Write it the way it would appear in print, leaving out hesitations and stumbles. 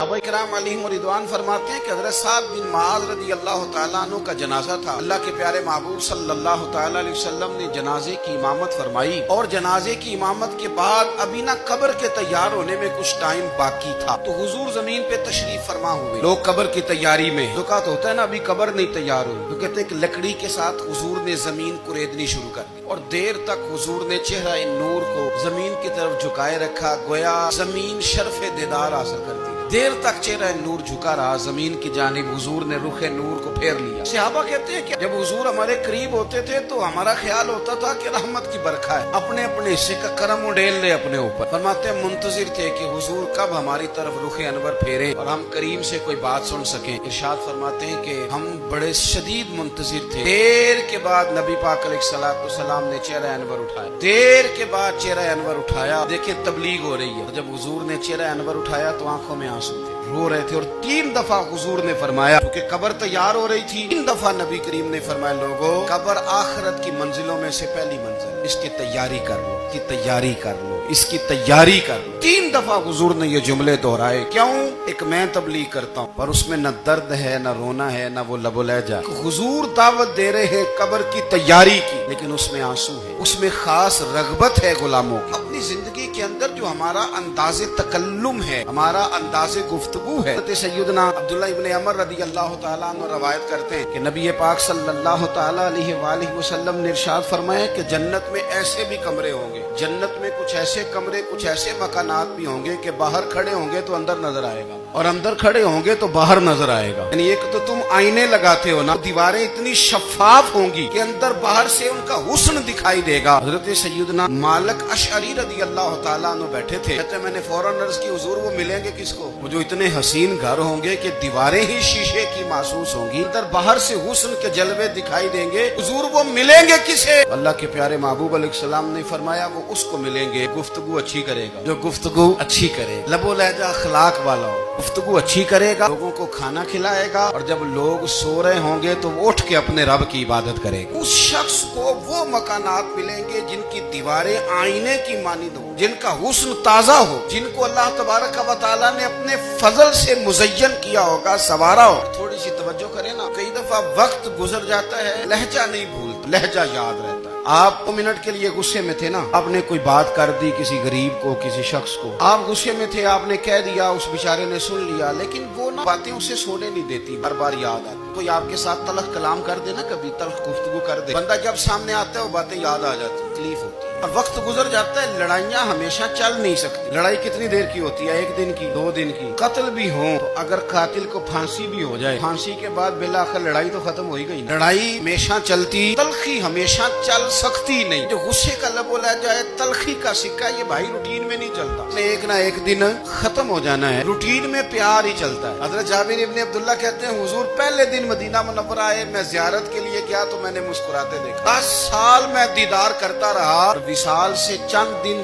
सहाबा इकराम अलैहिम रिदवान फरमाते हैं कि हज़रत साद बिन मुआज़ रज़ी अल्लाह तआला अन्हु का जनाजा था। अल्लाह के प्यारे महबूब सल्लल्लाहु तआला अलैहि वसल्लम ने जनाजे की इमामत फरमाई और जनाजे की इमामत के बाद अभी ना कब्र के तैयार होने में कुछ टाइम बाकी था, तो हुजूर जमीन पे तशरीफ फरमा हुए। लोग कब्र की तैयारी में दुकात होता है ना, अभी कब्र नहीं तैयार हुई, तो कहते हैं कि लकड़ी के साथ हुजूर ने जमीन कुरेदनी शुरू कर दी और देर तक हुजूर ने चेहरा नूर को जमीन की तरफ झुकाए रखा, गोया जमीन शर्फ़े दीदार हासिल करती। देर तक चेहरा नूर झुका रहा जमीन की जानिब, हुजूर ने रुखे नूर को फेर लिया। सहाबा कहते हैं कि जब हुजूर हमारे करीब होते थे तो हमारा ख्याल होता था कि रहमत की बरखा है, अपने अपने हिस्से का करम उड़ेल ले अपने ऊपर। फरमाते हैं मुंतजिर थे कि हुजूर कब हमारी तरफ रुखे अनवर फेरे और हम करीम से कोई बात सुन सकें। इरशाद फरमाते हैं कि हम बड़े शदीद मुंतजिर थे। देर के बाद नबी पाक अलैहिस्सलाम ने चेहरा अनवर उठाया, देर के बाद चेहरा अनवर उठाया। देखिए तबलीग हो रही है, जब हुजूर ने चेहरा अनवर उठाया तो आंखों में आंसू थे, रो रहे थे। और 3 दफा हुजूर ने फरमाया, क्योंकि कब्र तैयार हो रही थी, 3 दफा नबी करीम ने फरमाया, लोगों कब्र आखिरत की मंजिलों में से पहली मंजिल, इसकी तैयारी कर लो, इसकी तैयारी कर लो, इसकी तैयारी कर लो। 3 दफा हुजूर ने ये जुमले दोहराए। क्यों? एक मैं तबलीग करता हूँ पर उसमें न दर्द है, न रोना है, न वो लबो लहजा। हुजूर दावत दे रहे हैं कब्र की तैयारी की, लेकिन उसमें आंसू है, उसमें खास रगबत है गुलामों की। अपनी जिंदगी के अंदर जो हमारा अंदाज़े तकल्लुम है, हमारा अंदाज़े गुफ्तगू है। सैयदना अब्दुल्ला इब्न अमर रज़ी अल्लाह तआला अन्हु रवायत करते हैं कि नबी पाक सल्लल्लाहु तआला अलैहि वसल्लम ने इरशाद फरमाया कि जन्नत में ऐसे भी कमरे होंगे, जन्नत में कुछ ऐसे कमरे, कुछ ऐसे मकानात भी होंगे कि बाहर खड़े होंगे तो अंदर नजर आएगा और अंदर खड़े होंगे तो बाहर नजर आएगा। यानी एक तो तुम आईने लगाते हो ना, दीवारें इतनी शफाफ होंगी कि अंदर बाहर से उनका हुस्न दिखाई देगा। हजरत सैयदना मालिक अशअरी रज़ी अल्लाह तआला अन्हु बैठे थे, कहते मैंने फौरन अर्ज की, हुजूर वो मिलेंगे किसको? वो जो इतने हसीन घर होंगे कि दीवारें ही शीशे की महसूस होंगी, अंदर बाहर से हुस्न के जलवे दिखाई देंगे, हुजूर वो मिलेंगे किसे? अल्लाह के प्यारे महबूब अलैहिस्सलाम ने फरमाया वो उसको मिलेंगे गुफ्तगू अच्छी करेगा, जो गुफ्तगू अच्छी करे, लबो लहजा अखलाक वाला हो, गुफ्तगू अच्छी करेगा, लोगों को खाना खिलाएगा और जब लोग सो रहे होंगे तो वो उठ के अपने रब की इबादत करेगा। उस शख्स को वो मकानात मिलेंगे जिनकी दीवारें आईने की मानिंद हो, जिनका हुस्न ताजा हो, जिनको अल्लाह तबारक व तआला ने अपने फजल से मुज़य्यन किया होगा, सवारा हो। थोड़ी सी तवज्जो करें ना, कई दफा वक्त गुजर जाता है, लहजा नहीं भूलता, लहजा याद रहता है। आप 2 मिनट के लिए गुस्से में थे ना, आपने कोई बात कर दी किसी गरीब को, किसी शख्स को, आप गुस्से में थे, आपने कह दिया, उस बेचारे ने सुन लिया, लेकिन वो ना बातें उसे सोने नहीं देती, बार बार याद आती। कोई आपके साथ तलख कलाम कर दे ना, कभी तलख गुफ्तगू कर दे, बंदा जब सामने आता है वो बातें याद आ जाती, तकलीफ होती है। और वक्त गुजर जाता है, लड़ाइयाँ हमेशा चल नहीं सकती। लड़ाई कितनी देर की होती है? 1 दिन की, 2 दिन की। कत्ल भी हो तो अगर कातिल को फांसी भी हो जाए, फांसी के बाद बिलाखिर लड़ाई तो खत्म हो ही गई। लड़ाई हमेशा चलती, तलखी हमेशा चल सकती नहीं। जो गुस्से का लबो लहजा है, तलखी का सिक्का, ये भाई रूटीन में नहीं चलता, एक ना एक दिन खत्म हो जाना है। रूटीन में प्यार ही चलता है। हजरत जाबिर इब्न अब्दुल्ला कहते हैं हुजूर पहले दिन मदीना मुनव्वरा आए, मैं ज़ियारत के लिए गया तो मैंने मुस्कुराते देखा। 10 साल मैं दीदार करता रहा, विसाल से चंद दिन